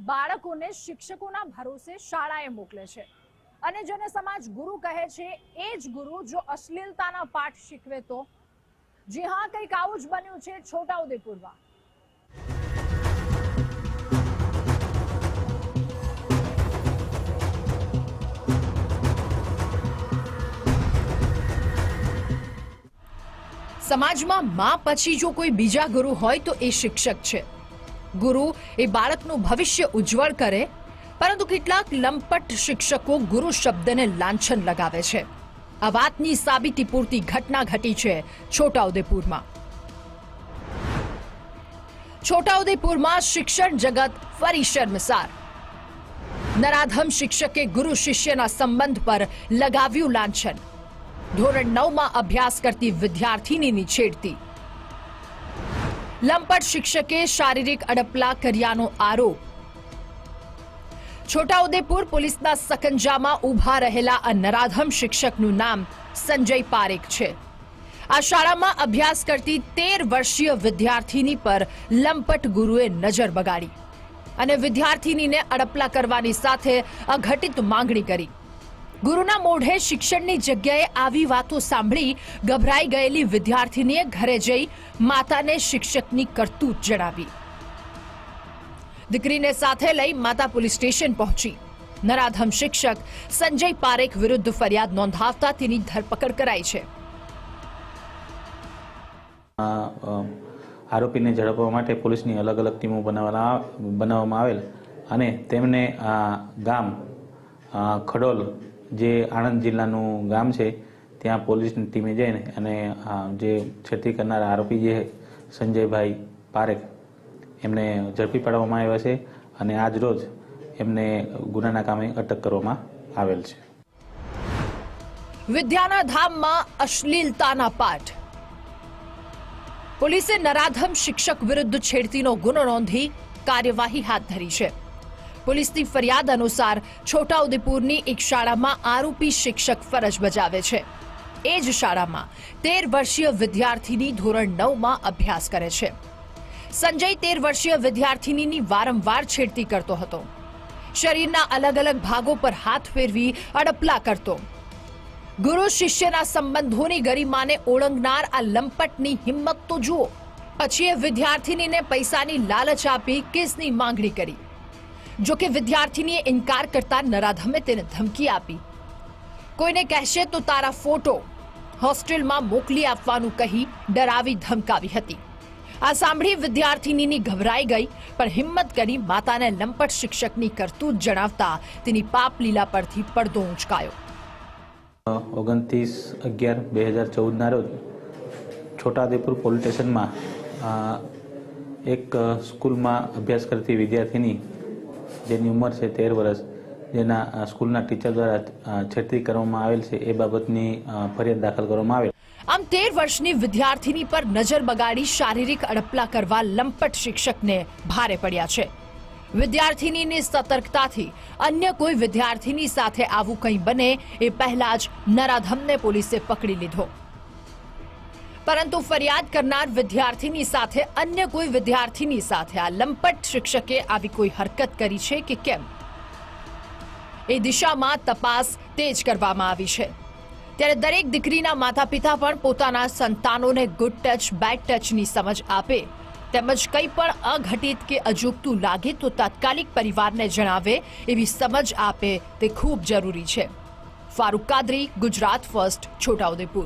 બાળકોને શિક્ષકોના ભરોસે શાળાએ મોકલે છે અને જેને સમાજ ગુરુ કહે છે એ જ ગુરુ જો અશ્લીલતાના પાઠ શીખવે તો જી હા, કંઈક આવું જ બન્યું છે છોટાઉદેપુરમાં। સમાજમાં માં પછી જો કોઈ બીજા ગુરુ હોય તો એ શિક્ષક છે। ગુરુ એ બાળકનું ભવિષ્ય ઉજ્જવળ કરે, પરંતુ કેટલાક લંપટ શિક્ષકો ગુરુ શબ્દને લાંછન લગાવે છે। આ વાતની સાબિતી પૂરતી ઘટના ઘટી છે છોટાઉદેપુરમાં। છોટાઉદેપુરમાં શિક્ષણ જગત ફરી શર્મસાર। નરાધમ શિક્ષકે ગુરુ શિષ્યના સંબંધ પર લગાવ્યું લાંછન। ધોરણ 9માં અભ્યાસ કરતી વિદ્યાર્થીનીની છેડતી। લંપટ શિક્ષકે શારીરિક અડપલા કર્યાનો આરોપ। છોટાઉદેપુર પોલીસના સકંજામાં ઊભા રહેલા આ નરાધમ શિક્ષકનું નામ સંજય પારેખ છે। આ શાળામાં અભ્યાસ કરતી 13 વર્ષીય વિદ્યાર્થીની પર લંપટ ગુરુએ નજર બગાડી અને વિદ્યાર્થીનીને અડપલા કરવાની સાથે અઘટિત માંગણી કરી। ગુરુના મોઢે શિક્ષણની જગ્યાએ આવી વાતો સાંભળી ગભરાઈ ગયેલી વિદ્યાર્થીનીએ ઘરે જઈ માતાને શિક્ષકની કરતૂત જણાવી। દીકરીને સાથે લઈ માતા પોલીસ સ્ટેશન પહોંચી। નરાધમ શિક્ષક સંજય પારેખ વિરુદ્ધ ફરિયાદ નોંધાવતા તેની ધરપકડ કરાઈ છે। આરોપીને ઝડપવા માટે પોલીસની અલગ અલગ ટીમો બનાવવામાં આવેલ અને તેમને ગામ ખડોલ જે આણંદ જિલ્લાનું ગામ છે ત્યાં પોલીસની ટીમે જઈને અને જે છેડતી કરનાર આરોપી જે સંજયભાઈ પારેખ એમને ઝડપી પાડવામાં આવ્યા છે અને આજ રોજ એમને ગુનાના કામે અટક કરવામાં આવેલ છે। વિદ્યાના ધામમાં અશ્લીલતાના પાઠ। પોલીસે નરાધમ શિક્ષક વિરુદ્ધ છેડતીનો ગુનો નોંધી કાર્યવાહી હાથ ધરી છે। પોલીસની ફરિયાદ અનુસાર છોટાઉદેપુરની એક શાળામાં આરોપી શિક્ષક ફરજ બજાવે છે। એ જ શાળામાં 13 વર્ષીય વિદ્યાર્થીની ધોરણ 9માં અભ્યાસ કરે છે। સંજય 13 વર્ષીય વિદ્યાર્થીનીની વારંવાર છેડતી કરતો હતો। શરીરના અલગ અલગ ભાગો પર હાથ ફેરવી અડપલા કરતો। ગુરુ શિષ્યના સંબંધોની ગરિમાને ઓળંગનાર આ લંપટની હિંમત તો જુઓ। પછી એ વિદ્યાર્થીનીને પૈસાની લાલચ આપી કેસની માંગણી કરી। જો કે વિદ્યાર્થીનીએ ઇનકાર કરતા નરાધમે તેને ધમકી આપી। કોઈને કહેશે તો તારા ફોટો હોસ્ટેલમાં મોકલી આપવાનું કહી ડરાવી ધમકાવી હતી। આ સાંભળી વિદ્યાર્થીનીની ગભરાઈ ગઈ, પણ હિંમત કરી માતાને લંપટ શિક્ષકની કરતૂત જણાવતા તેની પાપ લીલા પરથી પડદો ઊંચકાયો। 29/11/2014ના રોજ છોટાઉદેપુર પોલીસ સ્ટેશનમાં એક સ્કૂલમાં અભ્યાસ કરતી વિદ્યાર્થીની જેની ઉંમર છે 13 વર્ષ, જેના સ્કૂલના ટીચર દ્વારા છેડતી કરવામાં આવેલ છે એ બાબતની ફરિયાદ દાખલ કરવામાં આવેલ। આમ 13 વર્ષની વિદ્યાર્થીની પર નજર બગાડી શારીરિક અડપલા કરવા લંપટ શિક્ષકને ભારે પડ્યા છે। વિદ્યાર્થીનીની સતર્કતાથી અન્ય કોઈ વિદ્યાર્થીની સાથે આવું કંઈ બને એ પહેલા જ નરાધમને પોલીસે પકડી લીધો। પરંતુ ફરિયાદ કરનાર વિદ્યાર્થીની સાથે અન્ય કોઈ વિદ્યાર્થીની સાથે આ લંપટ શિક્ષકે આવી કોઈ હરકત કરી છે કે કેમ, એ દિશામાં તપાસ તેજ કરવામાં આવી છે। ત્યારે દરેક દીકરીના માતા પિતા પણ પોતાના સંતાનોને ગુડ ટચ બેડ ટચની સમજ આપે, તેમજ કંઈ પણ અઘટિત કે અજુગતું લાગે તો તાત્કાલિક પરિવારને જણાવે એવી સમજ આપે તે ખૂબ જરૂરી છે। ફારૂક કાદરી, ગુજરાત ફર્સ્ટ, છોટાઉદેપુર।